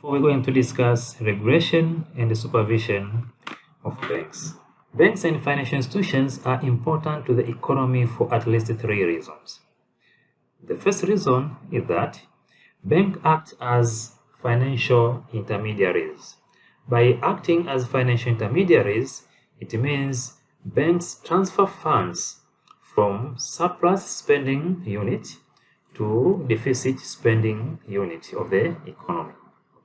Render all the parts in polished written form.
We're going to discuss regulation and the supervision of banks. Banks and financial institutions are important to the economy for at least three reasons. The first reason is that banks act as financial intermediaries. By acting as financial intermediaries, it means banks transfer funds from surplus spending unit to deficit spending unit of the economy.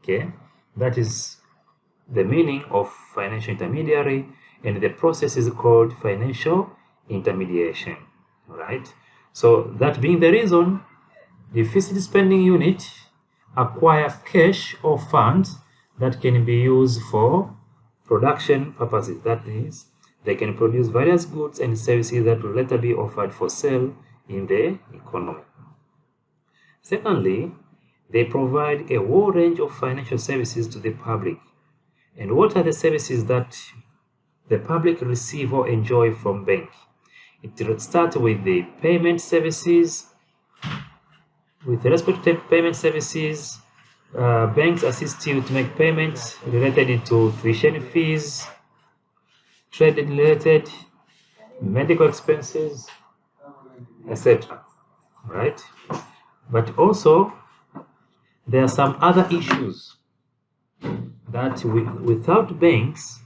Okay, that is the meaning of financial intermediary, and the process is called financial intermediation. Right? So that being the reason, deficit spending unit acquire cash or funds that can be used for production purposes. That is, they can produce various goods and services that will later be offered for sale in the economy. Secondly, they provide a wide range of financial services to the public. And what are the services that the public receive or enjoy from banks? It starts with the payment services. With respect to payment services, banks assist you to make payments related to tuition fees, trade-related, medical expenses, etc. Right? But also, there are some other issues that without banks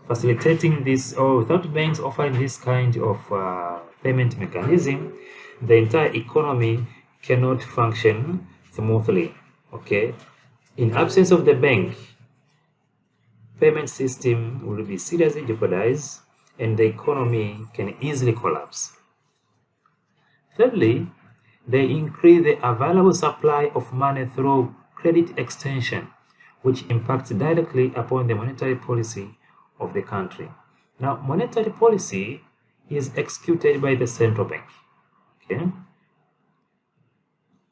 facilitating this, or without banks offering this kind of payment mechanism, the entire economy cannot function smoothly. Okay, in absence of the bank, payment system will be seriously jeopardized and the economy can easily collapse. Thirdly, they increase the available supply of money through credit extension, which impacts directly upon the monetary policy of the country. Now, monetary policy is executed by the central bank. Okay?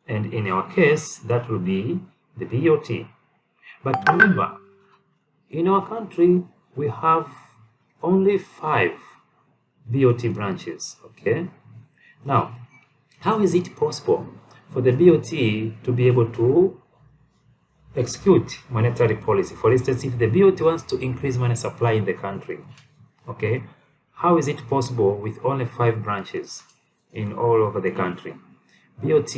And in our case, that will be the BOT. But remember, in our country, we have only 5 BOT branches. Okay? Now, how is it possible for the BOT to be able to execute monetary policy? For instance, if the BOT wants to increase money supply in the country, okay, how is it possible with only 5 branches in all over the country? BOT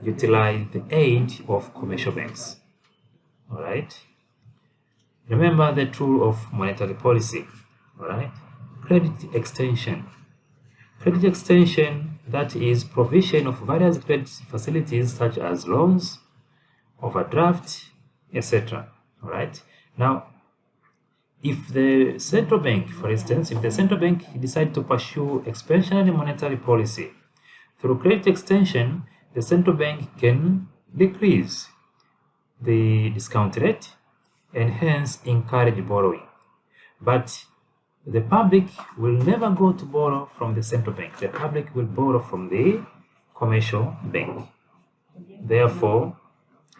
utilize the aid of commercial banks. All right. Remember the tool of monetary policy. All right. Credit extension. Credit extension, that is provision of various credit facilities such as loans, overdraft, etc. All right. Now, if the central bank, for instance, if the central bank decides to pursue expansionary monetary policy through credit extension, the central bank can decrease the discount rate and hence encourage borrowing. But the public will never go to borrow from the central bank. The public will borrow from the commercial bank. Therefore,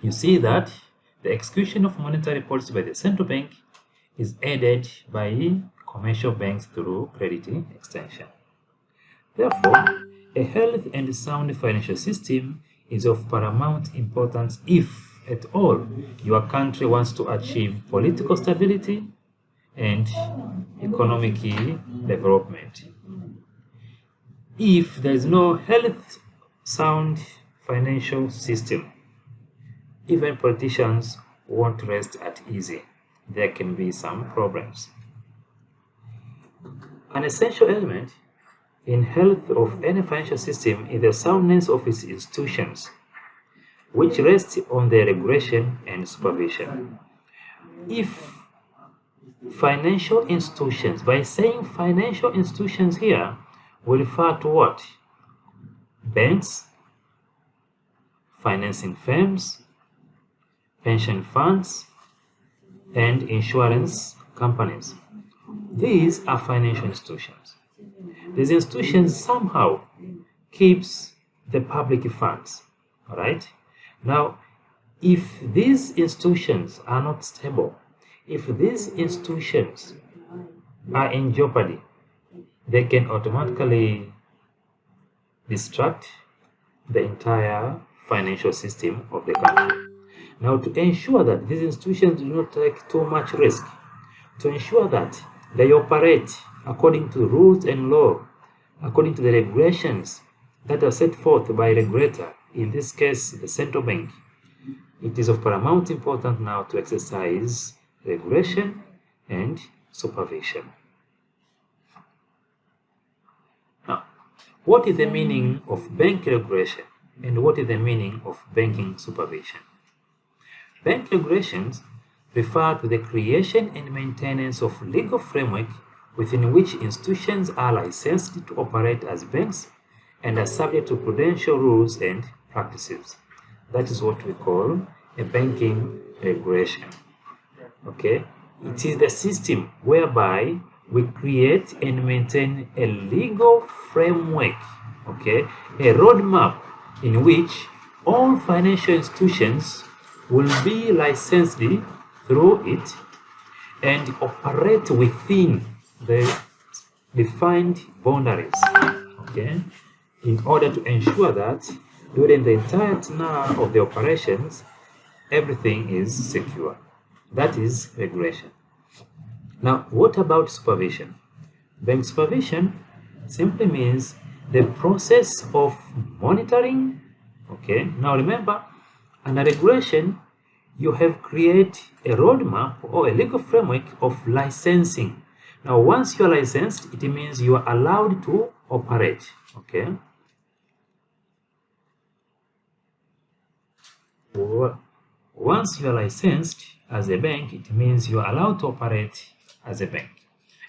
you see that the execution of monetary policy by the central bank is aided by commercial banks through credit extension. Therefore, a healthy and sound financial system is of paramount importance if, at all, your country wants to achieve political stability and economic development. If there is no healthy, sound financial system, even politicians won't rest at ease. There can be some problems. An essential element in health of any financial system is the soundness of its institutions, which rest on their regulation and supervision. If financial institutions, by saying financial institutions here, we refer to what? Banks, financing firms, pension funds, and insurance companies. These are financial institutions. These institutions somehow keeps the public funds. All right. Now, if these institutions are not stable, if these institutions are in jeopardy, they can automatically distract the entire financial system of the country. Now, to ensure that these institutions do not take too much risk, to ensure that they operate according to rules and law, according to the regulations that are set forth by a regulator, in this case, the central bank, it is of paramount importance now to exercise regulation and supervision. Now, what is the meaning of bank regulation and what is the meaning of banking supervision? Bank regulations refer to the creation and maintenance of legal framework within which institutions are licensed to operate as banks and are subject to prudential rules and practices. That is what we call a banking regulation. Okay, it is the system whereby we create and maintain a legal framework, okay, a roadmap in which all financial institutions will be licensed through it and operate within the defined boundaries, okay, in order to ensure that during the entire tenure of the operations, everything is secure. That is regulation. Now, what about supervision? Bank supervision simply means the process of monitoring. Okay, now remember, under regulation, you have created a roadmap or a legal framework of licensing. Now, once you are licensed, it means you are allowed to operate. Okay. Once you are licensed as a bank, it means you are allowed to operate as a bank.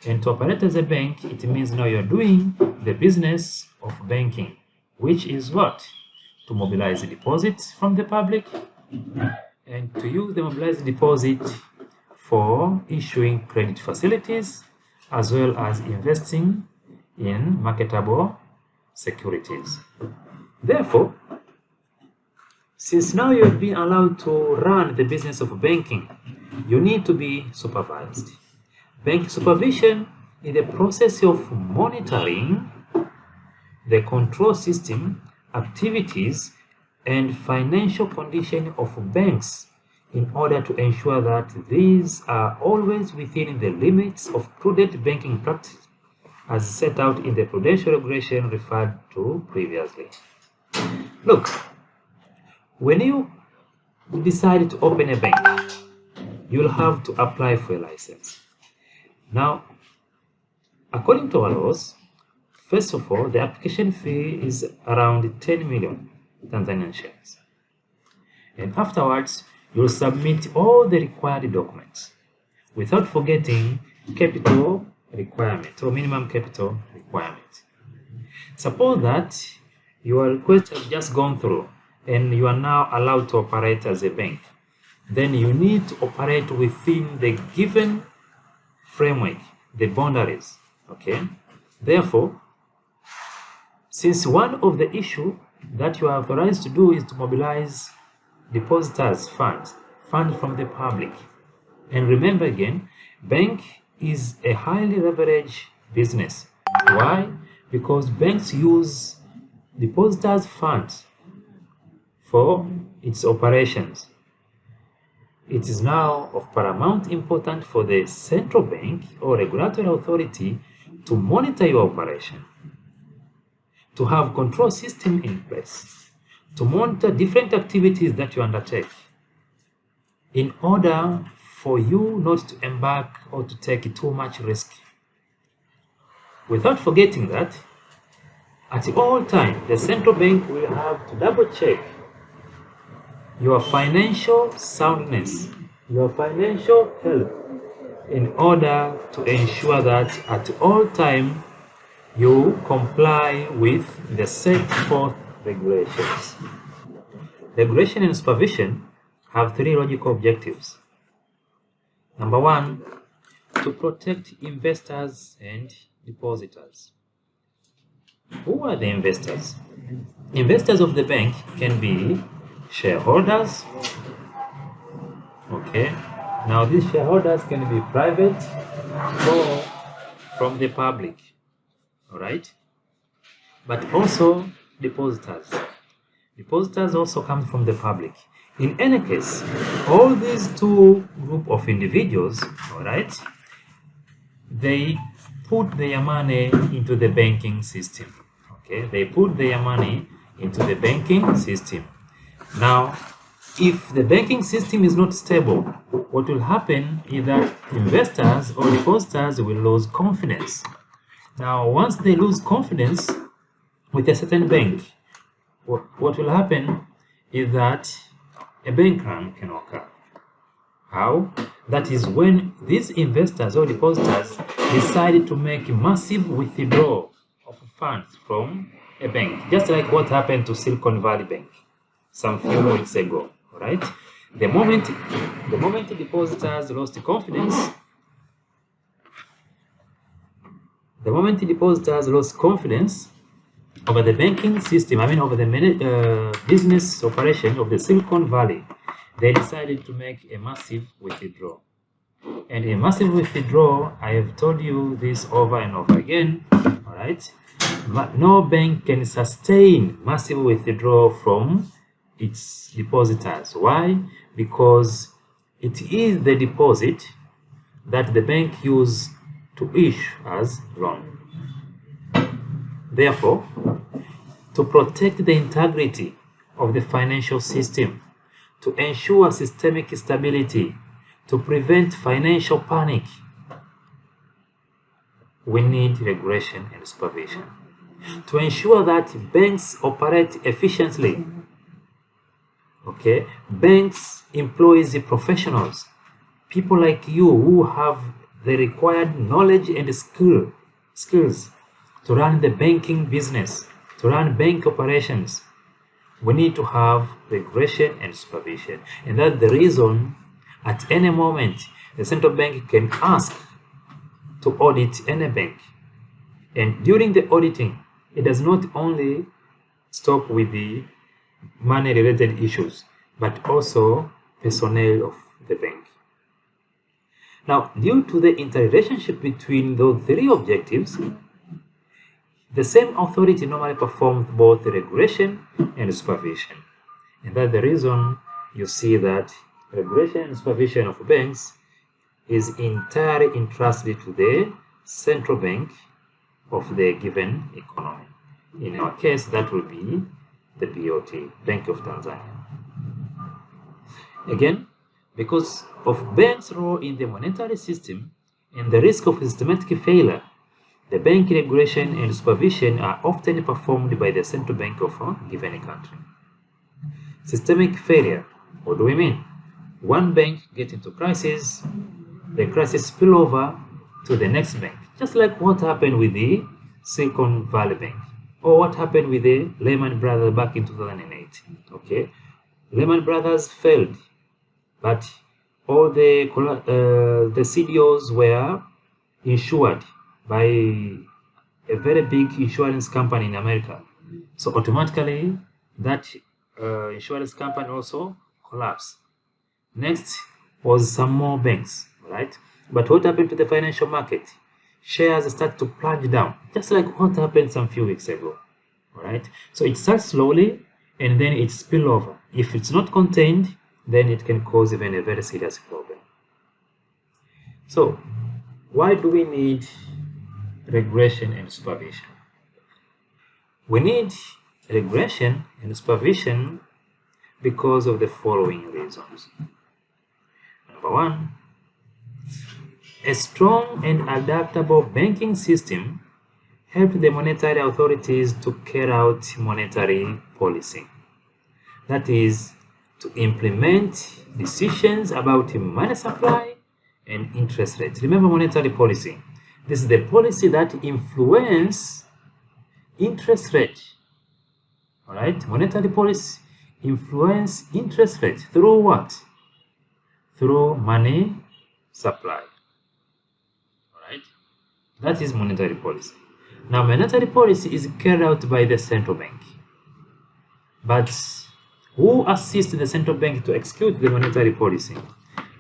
And to operate as a bank, it means now you're doing the business of banking, which is what? To mobilize deposits from the public and to use the mobilized deposit for issuing credit facilities as well as investing in marketable securities. Therefore, since now you have been allowed to run the business of banking, you need to be supervised. Bank supervision is the process of monitoring the control system, activities, and financial condition of banks in order to ensure that these are always within the limits of prudent banking practice as set out in the prudential regulation referred to previously. Look, when you decide to open a bank, you'll have to apply for a license. Now, according to our laws, first of all, the application fee is around 10 million Tanzanian shillings. And afterwards, you'll submit all the required documents without forgetting capital requirement or minimum capital requirement. Suppose that your request has just gone through and you are now allowed to operate as a bank. Then you need to operate within the given framework, the boundaries, okay? Therefore, since one of the issues that you are authorized to do is to mobilize depositors' funds from the public. And remember again, bank is a highly leveraged business. Why? Because banks use depositors' funds for its operations. It is now of paramount importance for the central bank or regulatory authority to monitor your operation, to have control system in place, to monitor different activities that you undertake in order for you not to embark or to take too much risk. Without forgetting that, at all times, the central bank will have to double check your financial soundness, your financial health, in order to ensure that at all times you comply with the set forth regulations. Regulation and supervision have three logical objectives. Number one, to protect investors and depositors. Who are the investors? Investors of the bank can be shareholders. Okay, now these shareholders can be private or from the public. All right, but also depositors. Depositors also come from the public. In any case, all these two group of individuals, all right, they put their money into the banking system. Okay, they put their money into the banking system. Now, if the banking system is not stable, what will happen is that investors or depositors will lose confidence. Now, once they lose confidence with a certain bank, what will happen is that a bank run can occur. How? That is when these investors or depositors decide to make massive withdrawal of funds from a bank, just like what happened to Silicon Valley Bank some few weeks ago. All right? The moment depositors lost confidence, over the banking system, over the business operation of the Silicon Valley, they decided to make a massive withdrawal. And a massive withdrawal, I have told you this over and over again, all right? But no bank can sustain massive withdrawal from its depositors. Why? Because it is the deposit that the bank used to issue as loan. Therefore, to protect the integrity of the financial system, to ensure systemic stability, to prevent financial panic, we need regulation and supervision. To ensure that banks operate efficiently, okay, banks employ the professionals, people like you who have the required knowledge and skills to run the banking business, to run bank operations. We need to have regulation and supervision. And that's the reason at any moment the central bank can ask to audit any bank. And during the auditing, it does not only stop with the money related issues, but also personnel of the bank. Now, due to the interrelationship between those three objectives, the same authority normally performs both regulation and supervision. And that's the reason you see that regulation and supervision of banks is entirely entrusted to the central bank of the given economy. In our case, that will be the BOT, Bank of Tanzania. Again, because of banks' role in the monetary system and the risk of systematic failure, the bank regulation and supervision are often performed by the central bank of a given country. Systemic failure, what do we mean? One bank gets into crisis, the crisis spill over to the next bank, just like what happened with the Silicon Valley Bank, or what happened with the Lehman Brothers back in 2008. Okay, Lehman Brothers failed, but all the CDOs were insured by a very big insurance company in America. So automatically, that insurance company also collapsed. Next was some more banks, right? But what happened to the financial market? Shares start to plunge down, just like what happened some few weeks ago, right? So it starts slowly and then it spills over. If it's not contained, then it can cause even a very serious problem. So why do we need regulation and supervision? We need regulation and supervision because of the following reasons. Number one, a strong and adaptable banking system helps the monetary authorities to carry out monetary policy. That is, to implement decisions about money supply and interest rates. Remember monetary policy. This is the policy that influences interest rate. All right, monetary policy influence interest rate through what? Through money supply. All right, that is monetary policy. Now, monetary policy is carried out by the central bank, but who assists the central bank to execute the monetary policy?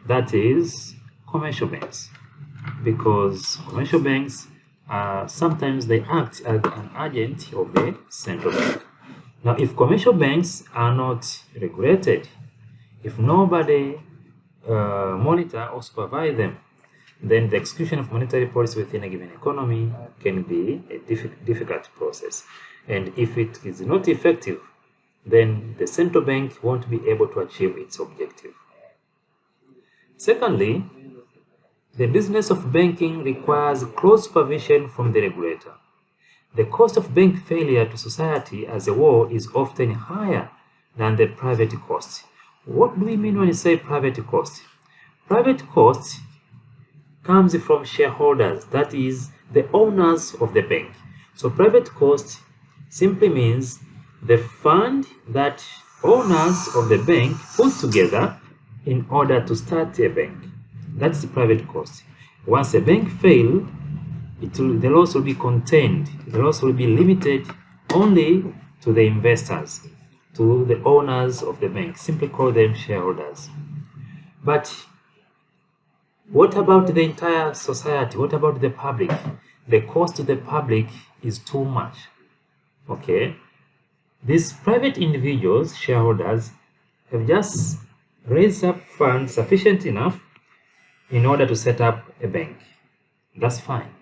That is commercial banks, because commercial banks sometimes they act as an agent of the central bank. Now, if commercial banks are not regulated, If nobody monitor or supervise them, then the execution of monetary policy within a given economy can be a difficult process. And if it is not effective, then the central bank won't be able to achieve its objective. Secondly, the business of banking requires close supervision from the regulator. The cost of bank failure to society as a whole is often higher than the private cost. What do we mean when we say private cost? Private cost comes from shareholders, that is, the owners of the bank. So private cost simply means the fund that owners of the bank put together in order to start a bank. That's the private cost. Once a bank fails, the loss will be contained. The loss will be limited only to the investors, to the owners of the bank. Simply call them shareholders. But what about the entire society? What about the public? The cost to the public is too much. Okay? These private individuals, shareholders, have just raised up funds sufficient enough in order to set up a bank. That's fine.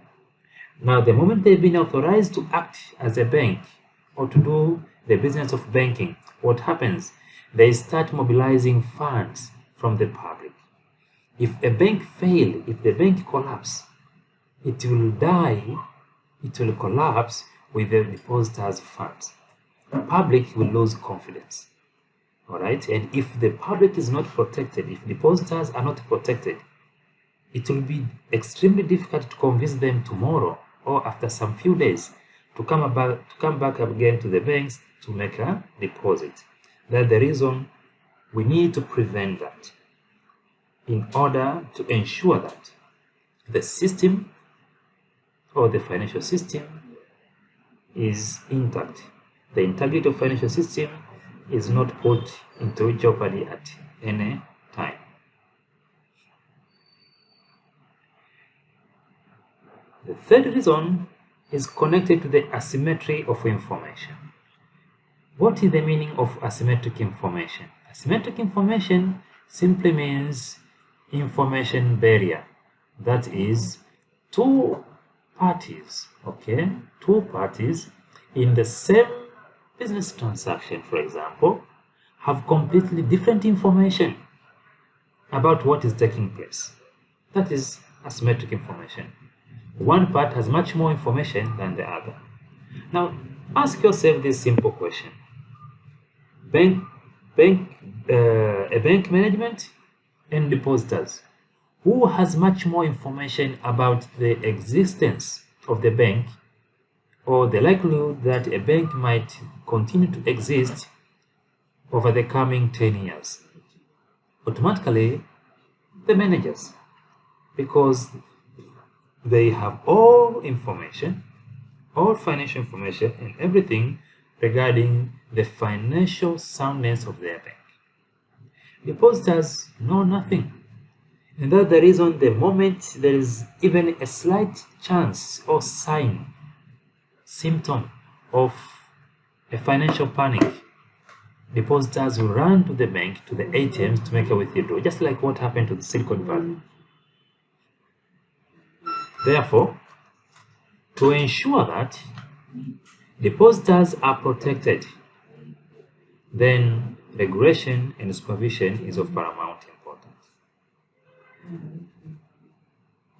Now, the moment they've been authorized to act as a bank or to do the business of banking, what happens? They start mobilizing funds from the public. If a bank fails, if the bank collapses, it will die, it will collapse with the depositors' funds. The public will lose confidence. All right? And if the public is not protected, if depositors are not protected, it will be extremely difficult to convince them tomorrow or after some few days to come back again to the banks to make a deposit. That's the reason we need to prevent that in order to ensure that the system or the financial system is intact. The integrity of the financial system is not put into jeopardy at any time. The third reason is connected to the asymmetry of information. What is the meaning of asymmetric information? Asymmetric information simply means information barrier. That is, two parties in the same business transaction, for example, have completely different information about what is taking place. That is asymmetric information. One part has much more information than the other. Now, ask yourself this simple question. A bank management and depositors. Who has much more information about the existence of the bank or the likelihood that a bank might continue to exist over the coming 10 years? Automatically, the managers, because they have all information, all financial information and everything regarding the financial soundness of their bank. Depositors know nothing. And that's the reason the moment there is even a slight chance or sign, symptom of a financial panic, depositors will run to the bank, to the ATMs to make a withdrawal, just like what happened to the Silicon Valley. Therefore, to ensure that depositors are protected, then regulation and supervision is of paramount importance.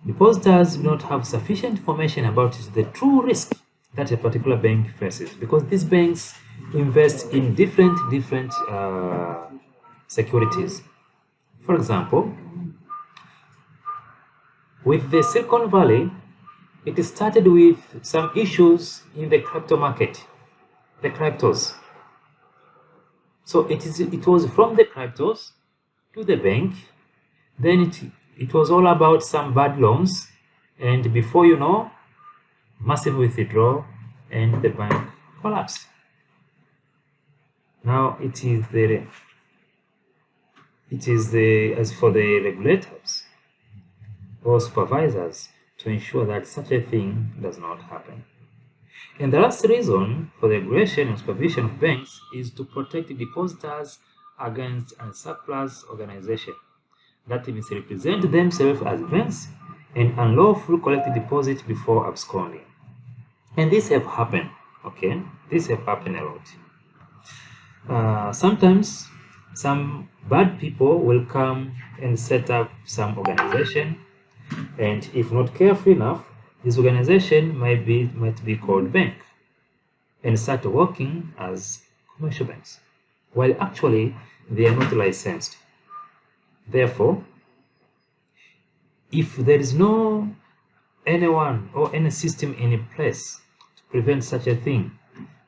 Depositors do not have sufficient information about the true risk that a particular bank faces, because these banks invest in different securities. For example, with the Silicon Valley, it started with some issues in the crypto market, the cryptos. So it was from the cryptos to the bank, then it was all about some bad loans, and before you know, massive withdrawal and the bank collapsed. Now it is as for the regulators or supervisors to ensure that such a thing does not happen. And the last reason for the regulation and supervision of banks is to protect the depositors against a surplus organization that misrepresent themselves as banks and unlawful collect deposit before absconding. And this have happened, okay? This have happened a lot. Sometimes some bad people will come and set up some organization, and if not careful enough, this organization might be called bank and start working as commercial banks, while actually they are not licensed. Therefore, if there is no anyone or any system in place to prevent such a thing,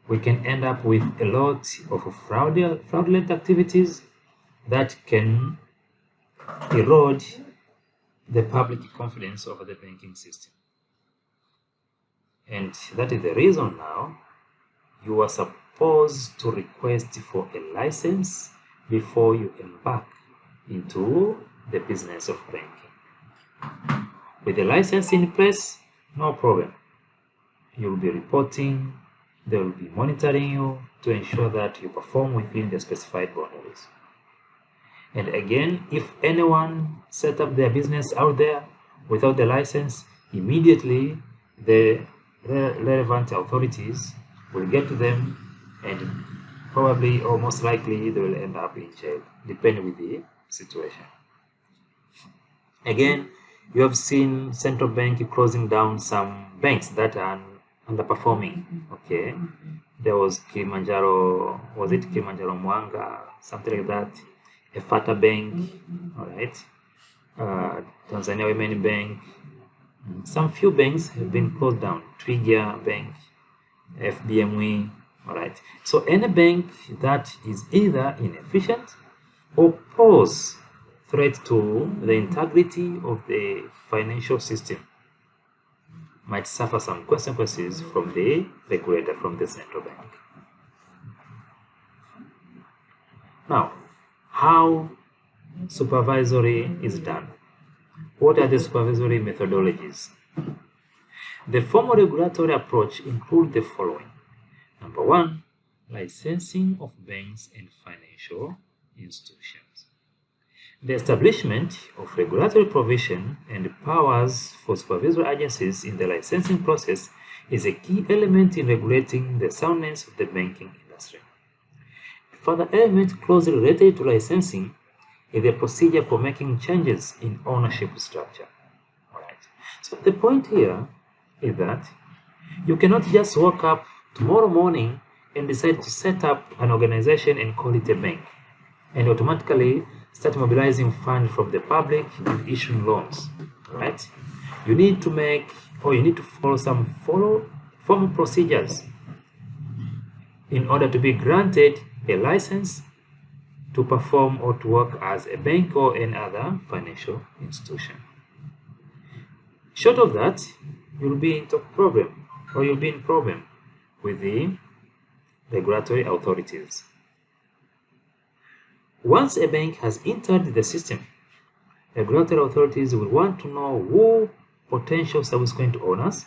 we can end up with a lot of fraudulent activities that can erode the public confidence over the banking system. And that is the reason now you are supposed to request for a license before you embark into the business of banking. With the license in place, no problem. You will be reporting, they will be monitoring you to ensure that you perform within the specified boundaries. And again, if anyone set up their business out there without the license, immediately the relevant authorities will get to them, and probably or most likely they will end up in jail, depending with the situation. Again, you have seen central bank closing down some banks that are underperforming. Okay, there was Kilimanjaro, was it Kilimanjaro Mwanga, something like that, a Fata Bank, all right, Tanzania Women Bank. Some few banks have been closed down, Twiga Bank, FBMW, all right. So any bank that is either inefficient or pose threat to the integrity of the financial system might suffer some consequences from the regulator, from the central bank. Now, how supervisory is done? What are the supervisory methodologies? The formal regulatory approach includes the following. Number one, licensing of banks and financial institutions. The establishment of regulatory provision and powers for supervisory agencies in the licensing process is a key element in regulating the soundness of the banking industry. A further element closely related to licensing is the procedure for making changes in ownership structure. All right. So the point here is that you cannot just wake up tomorrow morning and decide to set up an organization and call it a bank and automatically start mobilizing funds from the public and issuing loans, right? You need to follow some formal procedures in order to be granted a license to perform or to work as a bank or any other financial institution. Short of that, you'll be in problem with the regulatory authorities. Once a bank has entered the system, regulatory authorities will want to know who potential subsequent owners,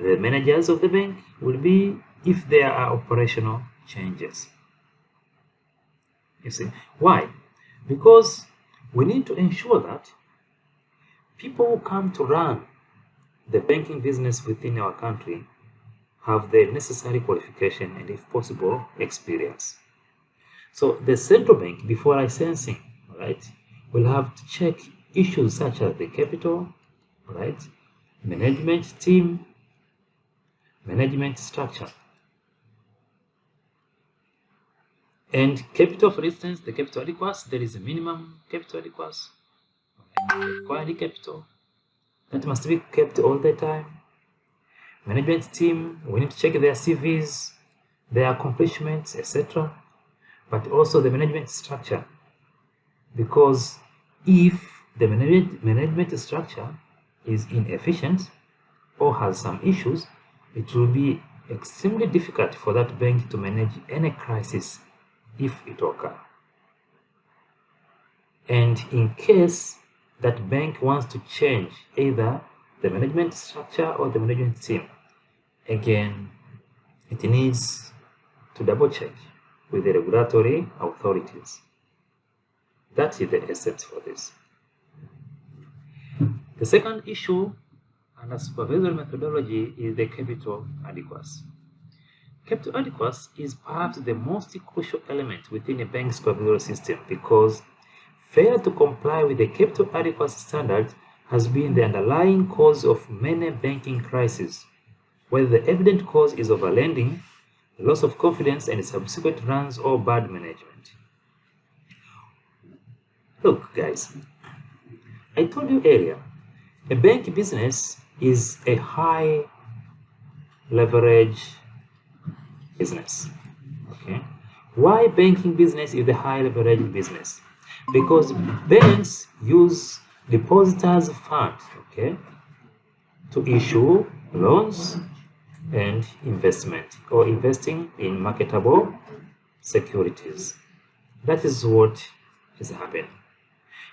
the managers of the bank will be if there are operational changes. You see, why? Because we need to ensure that people who come to run the banking business within our country have the necessary qualification and, if possible, experience. So the central bank, before licensing, right, will have to check issues such as the capital, right, management team, management structure. And capital, for instance, the capital adequacy, there is a minimum capital adequacy, required capital, that must be kept all the time. Management team, we need to check their CVs, their accomplishments, etc. But also the management structure, because if the management structure is inefficient or has some issues, it will be extremely difficult for that bank to manage any crisis if it occurs. And in case that bank wants to change either the management structure or the management team, again, it needs to double check with the regulatory authorities. That is the essence for this. The second issue under supervisory methodology is the capital adequacy. Capital adequacy is perhaps the most crucial element within a bank supervisory system because failure to comply with the capital adequacy standard has been the underlying cause of many banking crises, whether the evident cause is overlending, loss of confidence, and subsequent runs or bad management. Look, guys, I told you earlier, a bank business is a high leverage business. Okay, why banking business is the high leverage business? Because banks use depositors' funds, okay, to issue loans and investment or investing in marketable securities. That is what is happening.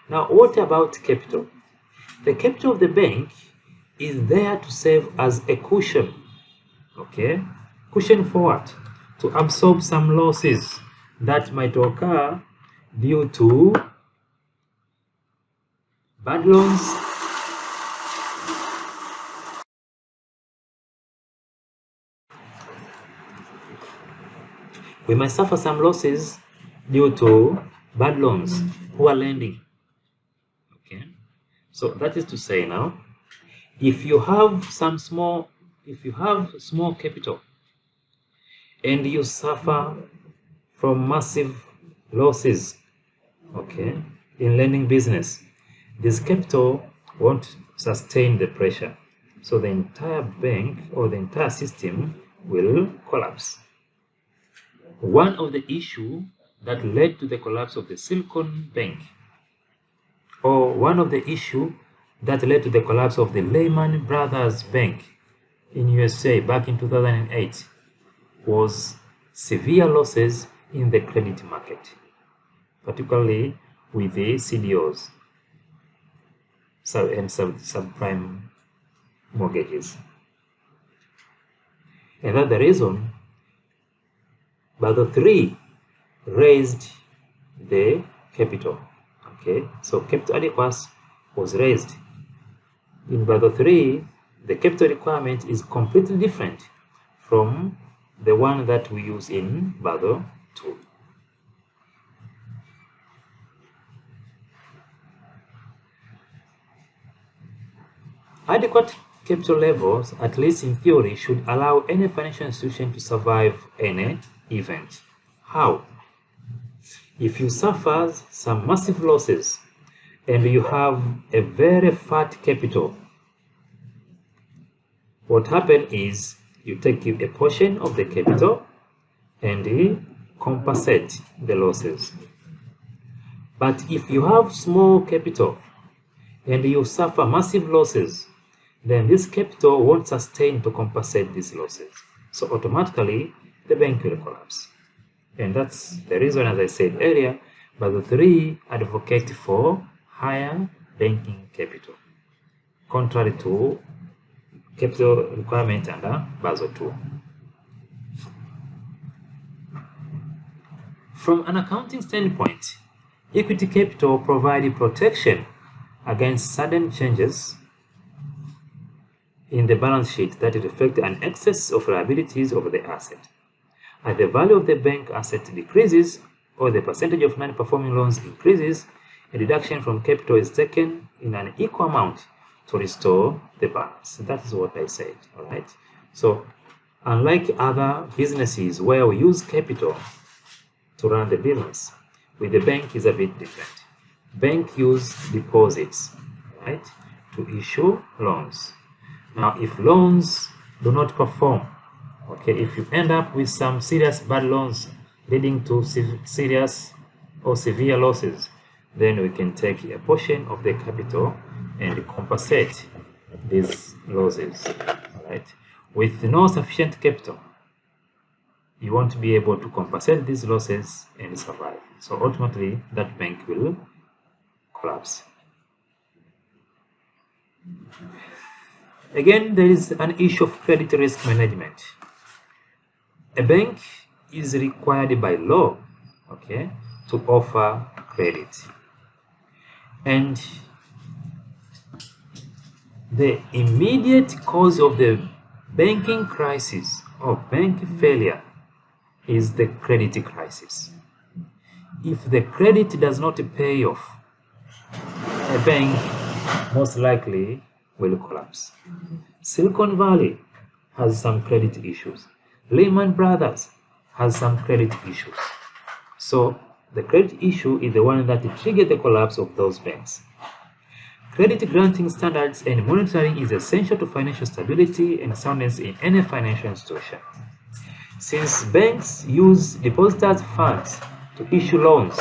Now, what about capital? The capital of the bank is there to serve as a cushion. Okay, cushion for what? To absorb some losses that might occur due to bad loans, we might suffer some losses due to bad loans, poor lending. Okay, so that is to say, now if you have small capital and you suffer from massive losses, okay, in lending business, this capital won't sustain the pressure, so the entire bank or the entire system will collapse. One of the issues that led to the collapse of the Silicon Bank, or one of the issues that led to the collapse of the Lehman Brothers Bank in USA back in 2008, was severe losses in the credit market, particularly with the CDOs and subprime mortgages. And that's the reason Basel III raised the capital. Okay, so capital adequacy was raised. In Basel III, the capital requirement is completely different from the one that we use in Basel II. Adequate capital levels, at least in theory, should allow any financial institution to survive any event. How? If you suffer some massive losses and you have a very fat capital, what happens is you take a portion of the capital and you compensate the losses. But if you have small capital and you suffer massive losses, then this capital won't sustain to compensate these losses. So automatically the bank will collapse. And that's the reason, as I said earlier, Basel III advocate for higher banking capital, contrary to capital requirement under Basel II. From an accounting standpoint, equity capital provides protection against sudden changes in the balance sheet that reflect an excess of liabilities over the asset. As the value of the bank asset decreases or the percentage of non-performing loans increases, a deduction from capital is taken in an equal amount to restore the balance. That is what I said. All right. So, unlike other businesses where we use capital to run the business, with the bank is a bit different. Bank use deposits, right, to issue loans. Now, if loans do not perform, okay, if you end up with some serious bad loans leading to serious or severe losses, then we can take a portion of the capital and compensate these losses. Right? With no sufficient capital, you won't be able to compensate these losses and survive. So ultimately, that bank will collapse. Again, there is an issue of credit risk management. A bank is required by law, okay, to offer credit. And the immediate cause of the banking crisis or bank failure is the credit crisis. If the credit does not pay off, a bank most likely will collapse. Silicon Valley has some credit issues. Lehman Brothers has some credit issues. So the credit issue is the one that triggered the collapse of those banks. Credit granting standards and monitoring is essential to financial stability and soundness in any financial institution. Since banks use depositors' funds to issue loans,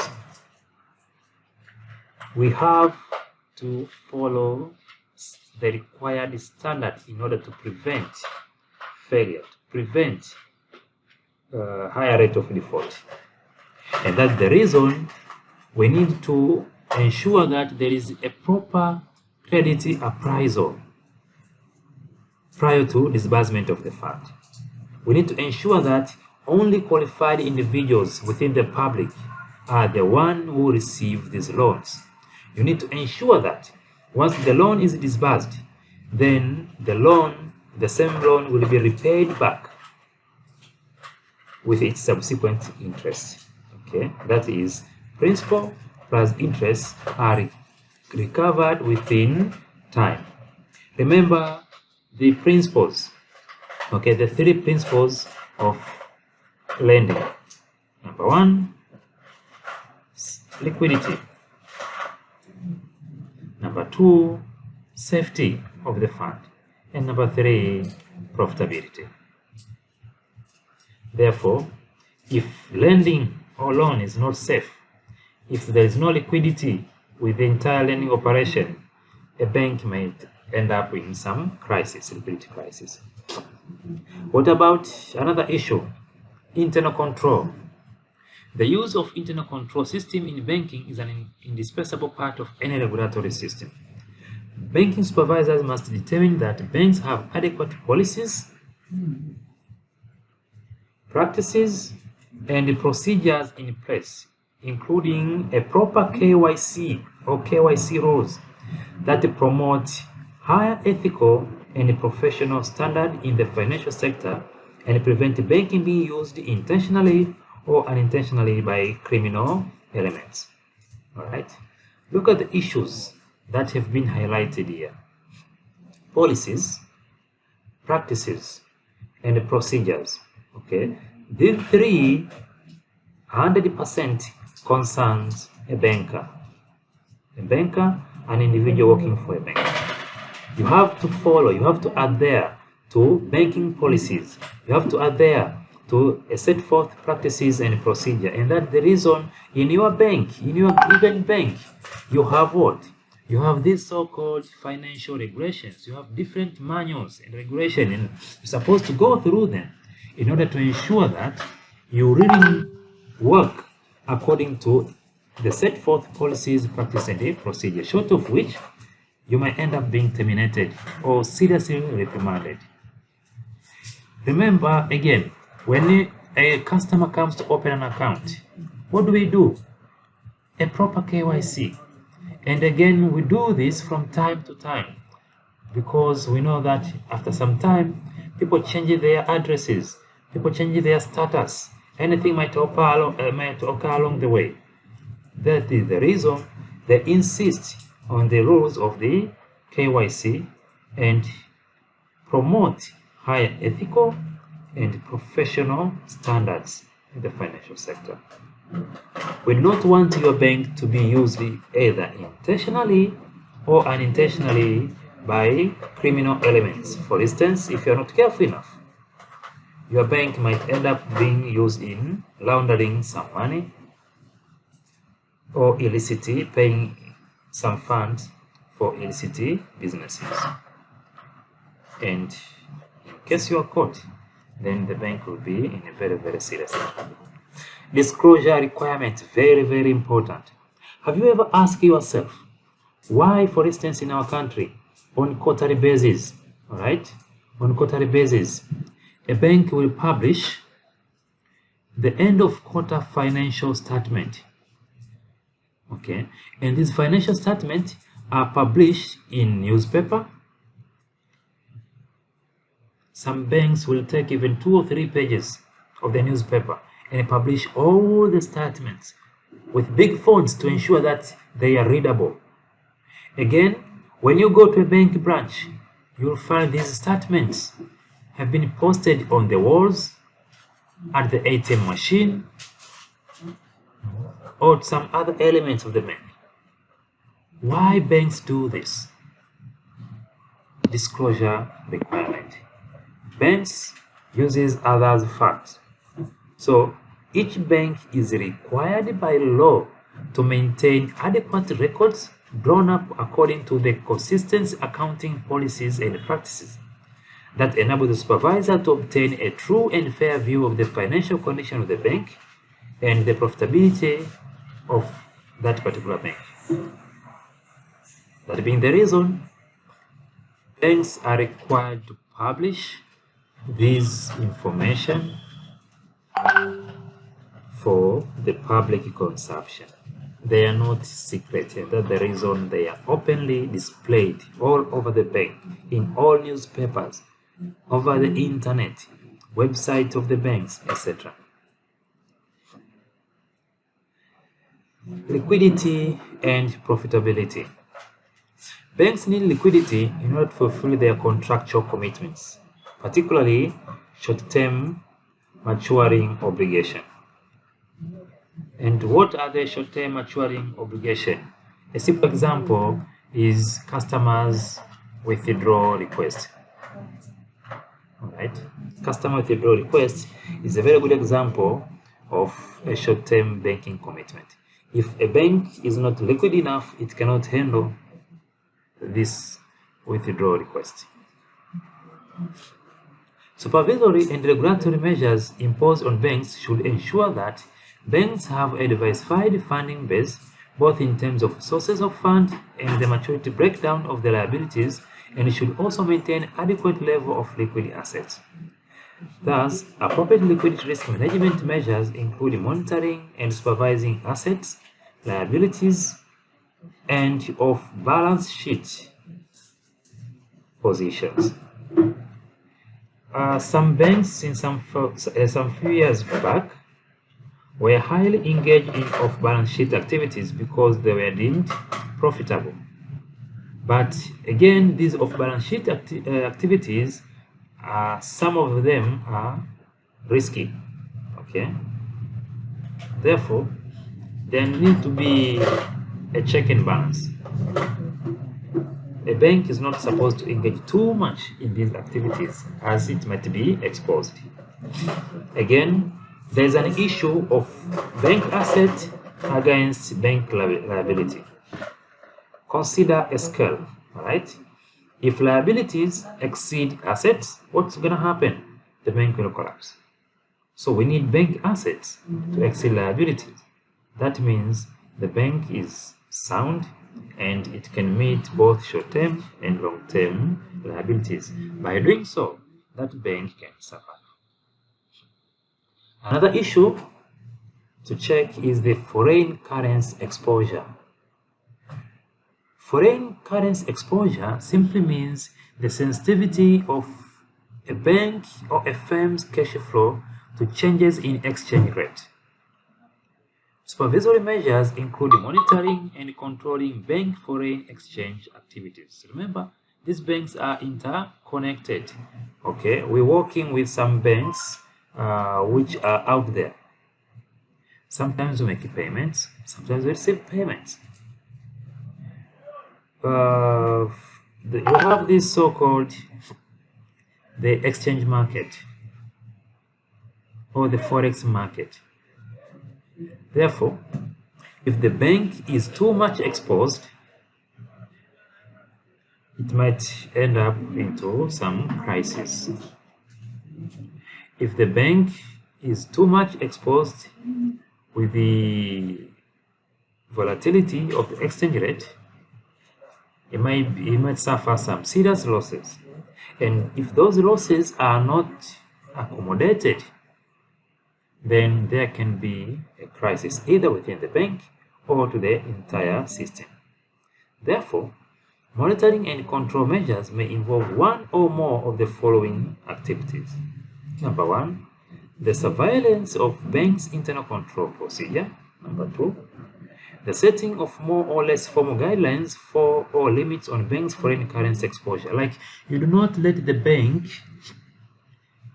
we have to follow the required standard in order to prevent failure, to prevent higher rate of default. And that's the reason we need to ensure that there is a proper credit appraisal prior to disbursement of the fund. We need to ensure that only qualified individuals within the public are the one who receive these loans. You need to ensure that once the loan is disbursed, then the same loan will be repaid back with its subsequent interest. Okay, that is, principal plus interest are recovered within time. Remember the principles, okay, the three principles of lending. Number one, liquidity. Number two, safety of the fund. And number three, profitability. Therefore, if lending or loan is not safe, if there is no liquidity with the entire lending operation, a bank might end up in some crisis, liquidity crisis. What about another issue? Internal control. The use of internal control system in banking is an indispensable part of any regulatory system. Banking supervisors must determine that banks have adequate policies, practices, and procedures in place, including a proper KYC or KYC rules that promote higher ethical and professional standard in the financial sector and prevent banking being used intentionally or unintentionally by criminal elements. All right, look at the issues that have been highlighted here: policies, practices, and procedures. Okay, these three 100% concerns a banker, an individual working for a bank. You have to follow, you have to adhere to banking policies, you have to adhere to a set forth practices and procedure. And that's the reason in your bank, in your given bank, you have what? You have these so-called financial regulations. You have different manuals and regulations, and you're supposed to go through them in order to ensure that you really work according to the set forth policies, practice, and procedure, short of which you might end up being terminated or seriously reprimanded. Remember, again, when a customer comes to open an account, what do? A proper KYC. And again, we do this from time to time because we know that after some time, people change their addresses, people change their status, anything might occur along the way. That is the reason they insist on the rules of the KYC and promote higher ethical and professional standards in the financial sector. We do not want your bank to be used either intentionally or unintentionally by criminal elements. For instance, if you are not careful enough, your bank might end up being used in laundering some money or illicitly paying some funds for illicit businesses. And in case you are caught, then the bank will be in a very, very serious trouble. Disclosure requirements, very, very important. Have you ever asked yourself why, for instance, in our country, on quarterly basis, all right, on quarterly basis, a bank will publish the end of quarter financial statement. Okay, and these financial statements are published in newspaper. Some banks will take even 2 or 3 pages of the newspaper and publish all the statements with big fonts to ensure that they are readable. Again, when you go to a bank branch, you'll find these statements have been posted on the walls, at the ATM machine, or some other elements of the bank. Why banks do this? Disclosure requirement. Banks uses others' facts. So each bank is required by law to maintain adequate records drawn up according to the consistent accounting policies and practices that enable the supervisor to obtain a true and fair view of the financial condition of the bank and the profitability of that particular bank. That being the reason, banks are required to publish this information for the public consumption. They are not secret, and that's the reason they are openly displayed all over the bank, in all newspapers, over the internet, website of the banks, etc. Liquidity and profitability. Banks need liquidity in order to fulfill their contractual commitments, particularly short-term maturing obligation. And what are the short-term maturing obligations? A simple example is customers withdrawal request. All right, customer withdrawal request is a very good example of a short-term banking commitment. If a bank is not liquid enough, it cannot handle this withdrawal request. Supervisory and regulatory measures imposed on banks should ensure that banks have a diversified funding base, both in terms of sources of fund and the maturity breakdown of the liabilities, and should also maintain adequate level of liquid assets. Thus, appropriate liquidity risk management measures include monitoring and supervising assets, liabilities, and of balance sheet positions. Some banks in some few years back were highly engaged in off-balance sheet activities because they were deemed profitable. But again, these off-balance sheet activities, some of them are risky. Okay. Therefore, there need to be a check and balance. A bank is not supposed to engage too much in these activities as it might be exposed. Again, there is an issue of bank asset against bank liability. Consider a scale, right? If liabilities exceed assets, what's going to happen? The bank will collapse. So we need bank assets to exceed liabilities. That means the bank is sound and it can meet both short-term and long-term liabilities. By doing so, that bank can survive. Another issue to check is the foreign currency exposure. Foreign currency exposure simply means the sensitivity of a bank or a firm's cash flow to changes in exchange rate. Supervisory measures include monitoring and controlling bank foreign exchange activities. Remember, these banks are interconnected. Okay, we're working with some banks which are out there. Sometimes we make payments, sometimes we receive payments. You have this so-called the exchange market or the forex market. Therefore, if the bank is too much exposed, it might end up into some crisis. If the bank is too much exposed with the volatility of the exchange rate, it might suffer some serious losses. And if those losses are not accommodated, then there can be a crisis either within the bank or to the entire system. Therefore, monitoring and control measures may involve one or more of the following activities. Number one, the surveillance of banks' internal control procedure. Number two, the setting of more or less formal guidelines for or limits on banks' foreign currency exposure. Like, you do not let the bank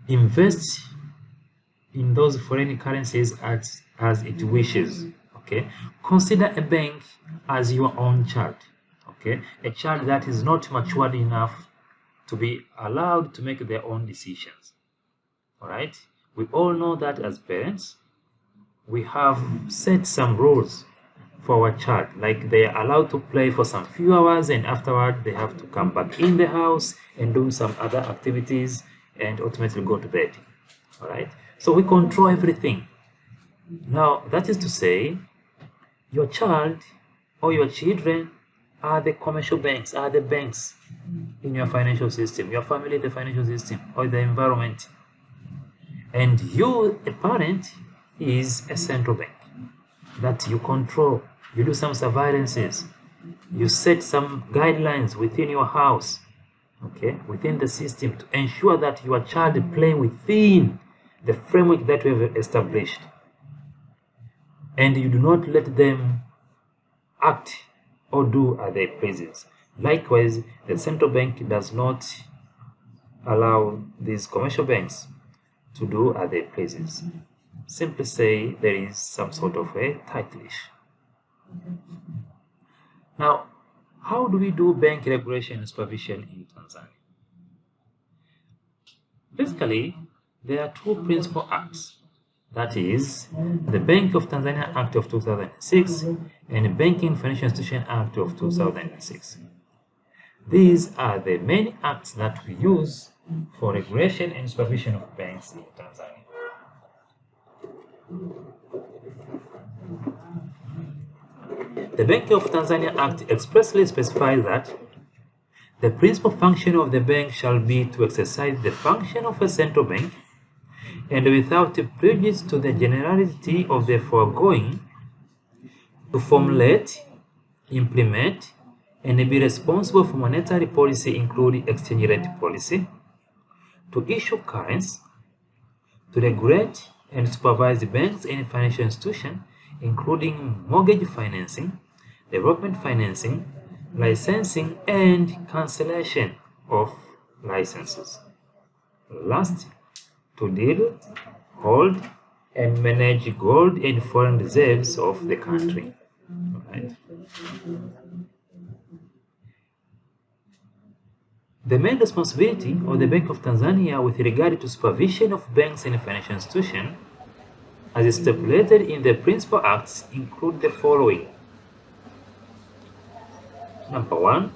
invest in those foreign currencies as it wishes. Okay, consider a bank as your own child. Okay, a child that is not matured enough to be allowed to make their own decisions. All right, we all know that as parents we have set some rules for our child, like they are allowed to play for some few hours and afterward they have to come back in the house and do some other activities and ultimately go to bed. All right, so we control everything. Now that is to say, your child or your children are the commercial banks, are the banks in your financial system, your family, the financial system, or the environment. And you, a parent, is a central bank that you control. You do some surveillances. You set some guidelines within your house, okay, within the system to ensure that your child play within the framework that we have established. And you do not let them act or do at their pleasures. Likewise, the central bank does not allow these commercial banks to do at their pleasures. Simply say there is some sort of a tight leash. Now, how do we do bank regulation and supervision in Tanzania? Basically, there are two principal acts. That is, the Bank of Tanzania Act of 2006 and the Banking Financial Institution Act of 2006. These are the main acts that we use for regulation and supervision of banks in Tanzania. The Banking of Tanzania Act expressly specifies that the principal function of the bank shall be to exercise the function of a central bank and without prejudice to the generality of the foregoing, to formulate, implement, and be responsible for monetary policy including exchange rate policy, to issue currency, to regulate and supervise banks and financial institutions, including mortgage financing, development financing, licensing, and cancellation of licenses. Last, to deal, hold, and manage gold and foreign reserves of the country. Right. The main responsibility of the Bank of Tanzania with regard to supervision of banks and financial institutions, as stipulated in the principal acts, include the following. Number one,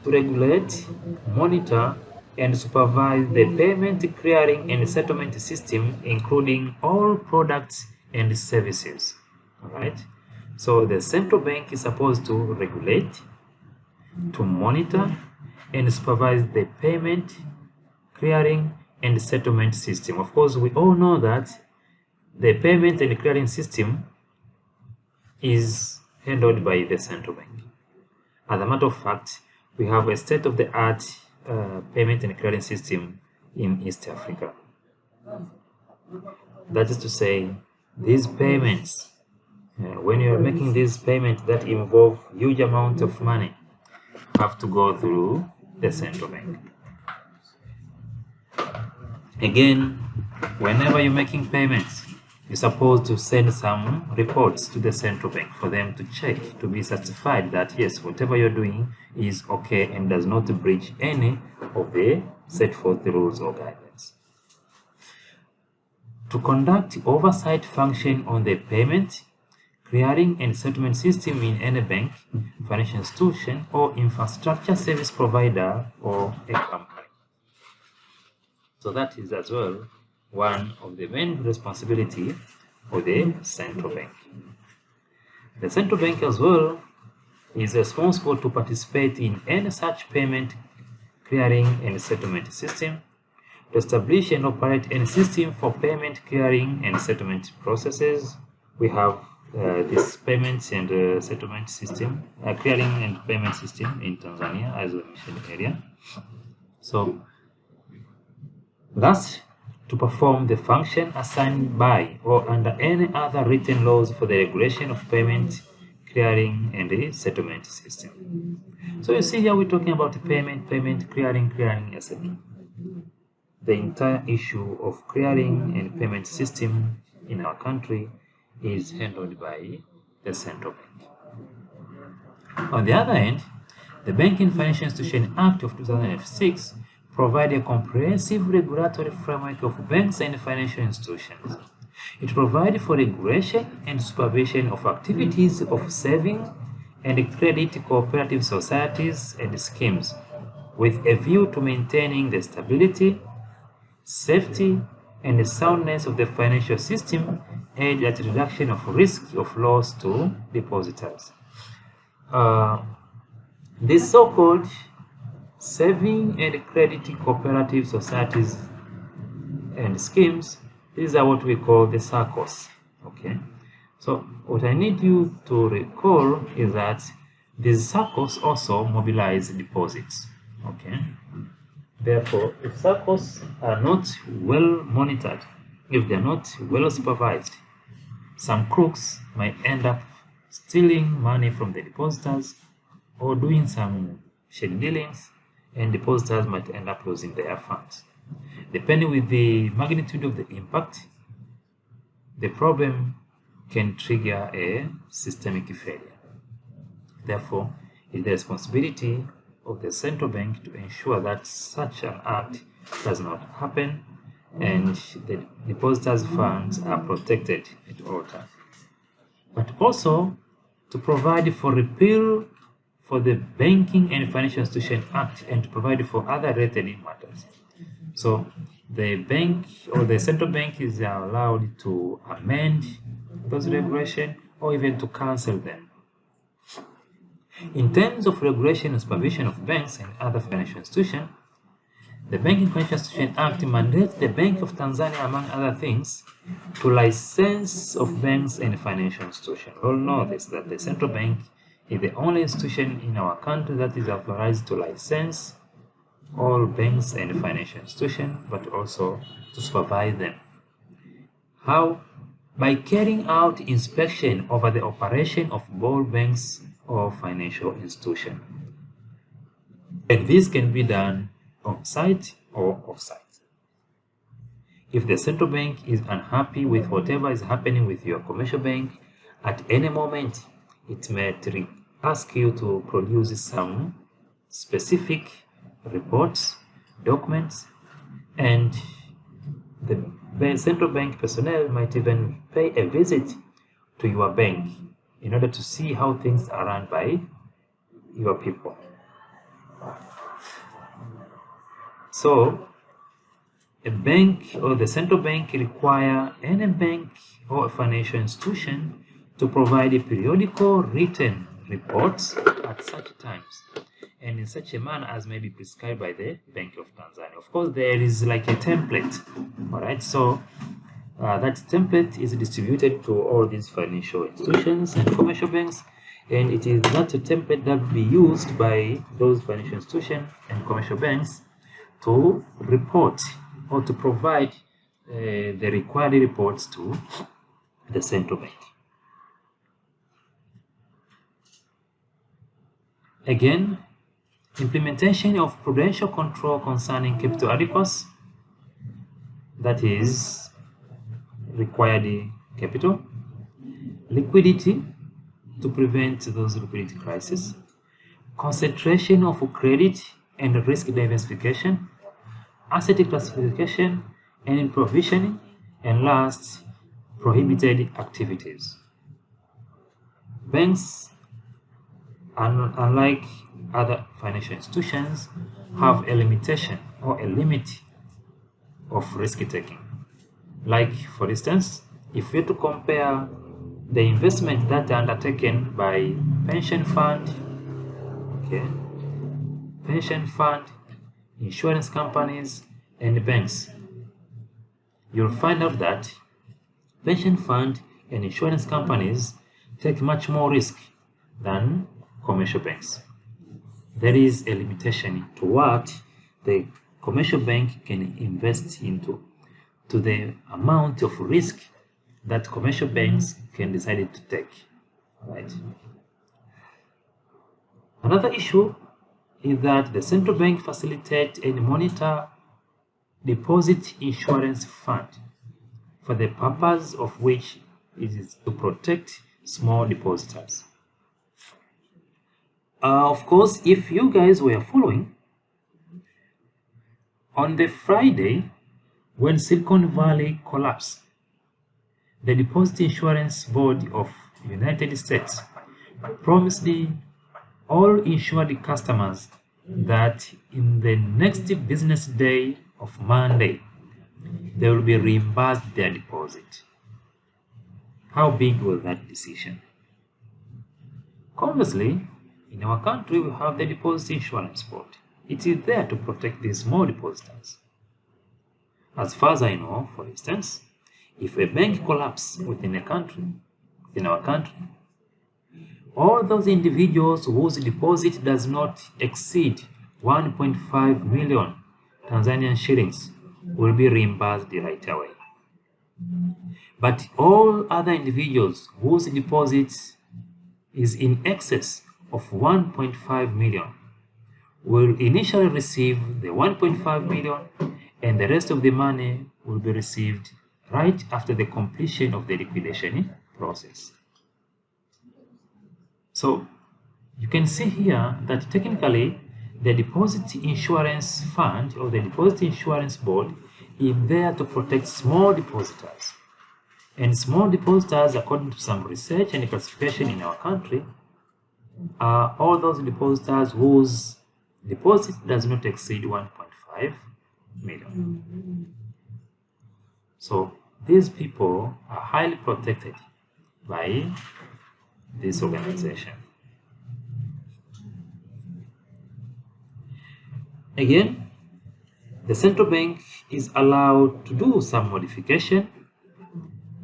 to regulate, monitor, and supervise the payment, clearing, and settlement system, including all products and services. All right. So the central bank is supposed to regulate, to monitor, and supervise the payment, clearing, and settlement system. Of course, we all know that the payment and clearing system is handled by the central bank. As a matter of fact, we have a state-of-the-art payment and clearing system in East Africa. That is to say, these payments, when you are making these payments that involve huge amount of money, have to go through the central bank. Again, whenever you're making payments, you're supposed to send some reports to the central bank for them to check, to be certified that yes, whatever you're doing is okay and does not breach any of the set forth rules or guidelines. To conduct oversight function on the payment, clearing, and settlement system in any bank, financial institution, or infrastructure service provider or a company. So that is as well one of the main responsibility of the central bank. The central bank as well is responsible to participate in any such payment, clearing, and settlement system, to establish and operate a system for payment clearing and settlement processes. We have this payments and settlement system, clearing and payment system in Tanzania, as we mentioned earlier. So, thus, to perform the function assigned by or under any other written laws for the regulation of payment, clearing, and the settlement system. So you see here we're talking about the payment, clearing, etc. The entire issue of clearing and payment system in our country is handled by the central bank. On the other hand, the Banking Financial Institution Act of 2006 provides a comprehensive regulatory framework of banks and financial institutions. It provides for regulation and supervision of activities of saving and credit cooperative societies and schemes, with a view to maintaining the stability, safety, and the soundness of the financial system, aimed at reduction of risk of loss to depositors. These so-called saving and credit cooperative societies and schemes, these are what we call the SACCOs. Okay, so what I need you to recall is that these SACCOs also mobilize deposits. Okay, therefore, if SACCOs are not well monitored, if they're not well supervised, some crooks might end up stealing money from the depositors or doing some shady dealings, and depositors might end up losing their funds. Depending with the magnitude of the impact, the problem can trigger a systemic failure. Therefore, it is the responsibility of the central bank to ensure that such an act does not happen and the depositors' funds are protected at all times. But also to provide for repeal for the Banking and Financial Institution Act and to provide for other related matters. So the bank or the central bank is allowed to amend those regulations or even to cancel them. In terms of regulation and supervision of banks and other financial institutions, the Banking and Financial Institution Act mandates the Bank of Tanzania, among other things, to license of banks and financial institutions. We all know this, that the central bank is the only institution in our country that is authorized to license all banks and financial institutions, but also to supervise them. How? By carrying out inspection over the operation of all banks or financial institutions. And this can be done on site or off site. If the central bank is unhappy with whatever is happening with your commercial bank, at any moment it may ask you to produce some specific reports, documents, and the central bank personnel might even pay a visit to your bank in order to see how things are run by your people. So, a bank or the central bank require any bank or a financial institution to provide a periodical written reports at such times and in such a manner as may be prescribed by the Bank of Tanzania. Of course, there is like a template, all right? So that template is distributed to all these financial institutions and commercial banks, and it is that template that will be used by those financial institutions and commercial banks to report or to provide the required reports to the central bank. Again, implementation of prudential control concerning capital adequacy, that is required capital, liquidity to prevent those liquidity crises, concentration of credit and risk diversification, asset classification and provisioning, and last, prohibited activities. Banks, unlike other financial institutions, have a limitation or a limit of risk taking. Like, for instance, if we were to compare the investment that are undertaken by pension fund, pension fund, insurance companies, and banks, you'll find out that pension fund and insurance companies take much more risk than commercial banks. There is a limitation to what the commercial bank can invest into, to the amount of risk that commercial banks can decide to take. Right? Another issue is that the central bank facilitates and monitor deposit insurance fund, for the purpose of which it is to protect small depositors. Of course, if you guys were following, on the Friday when Silicon Valley collapsed, the Deposit Insurance Board of United States promised all insured customers that in the next business day of Monday, they will be reimbursed their deposit. How big was that decision? Conversely, in our country, we have the Deposit Insurance Board. It is there to protect these small depositors. As far as I know, for instance, if a bank collapses within our country, all those individuals whose deposit does not exceed 1.5 million Tanzanian shillings will be reimbursed right away. But all other individuals whose deposits is in excess of 1.5 million will initially receive the 1.5 million, and the rest of the money will be received right after the completion of the liquidation process. So you can see here that technically the Deposit Insurance Fund or the Deposit Insurance Board is there to protect small depositors. And small depositors, according to some research and classification in our country, are all those depositors whose deposit does not exceed 1.5 million. So these people are highly protected by this organization. Again, the central bank is allowed to do some modification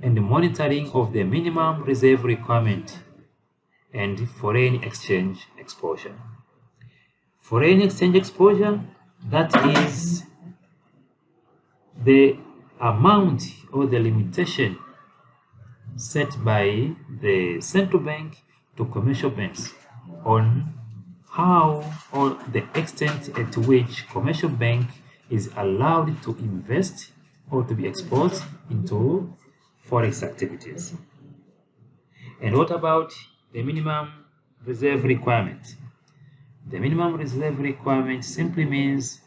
and the monitoring of the minimum reserve requirement and foreign exchange exposure. Foreign exchange exposure, that is the amount or the limitation set by the central bank to commercial banks on how or the extent at which commercial bank is allowed to invest or to be exposed into forex activities. And what about the minimum reserve requirement? The minimum reserve requirement simply means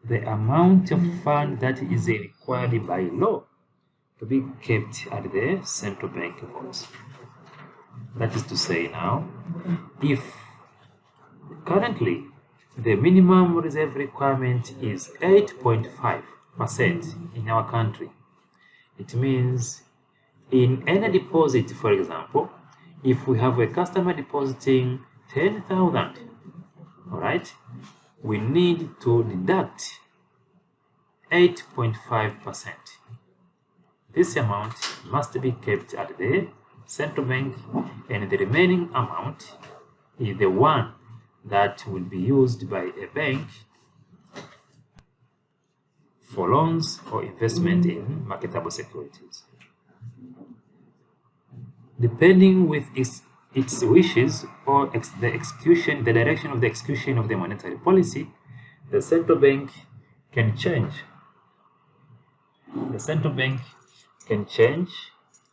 the amount of fund that is required by law to be kept at the central bank vaults. That is to say now, if currently the minimum reserve requirement is 8.5% in our country, it means in any deposit, for example, if we have a customer depositing 10,000, all right, we need to deduct 8.5%. This amount must be kept at the central bank, and the remaining amount is the one that will be used by a bank for loans or investment in marketable securities. Depending with its wishes or the direction of the execution of the monetary policy, the central bank can change. The central bank can change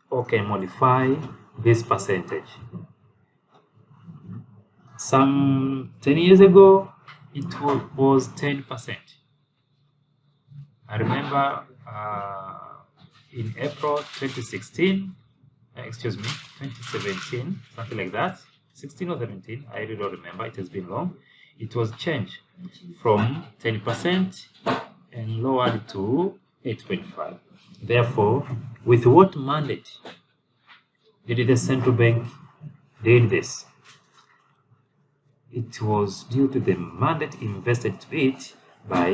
or can modify this percentage. Some 10 years ago, it was 10%. I remember in April 2016, 2017, something like that, 16 or 17, I really don't remember, it has been long. It was changed from 10% and lowered to 8.5. Therefore, with what mandate did the central bank did this? It was due to the mandate invested to it by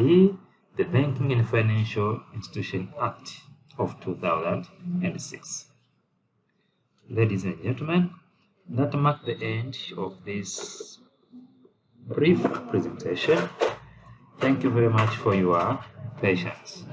the Banking and Financial Institution Act of 2006. Ladies and gentlemen, that marks the end of this brief presentation. Thank you very much for your patience.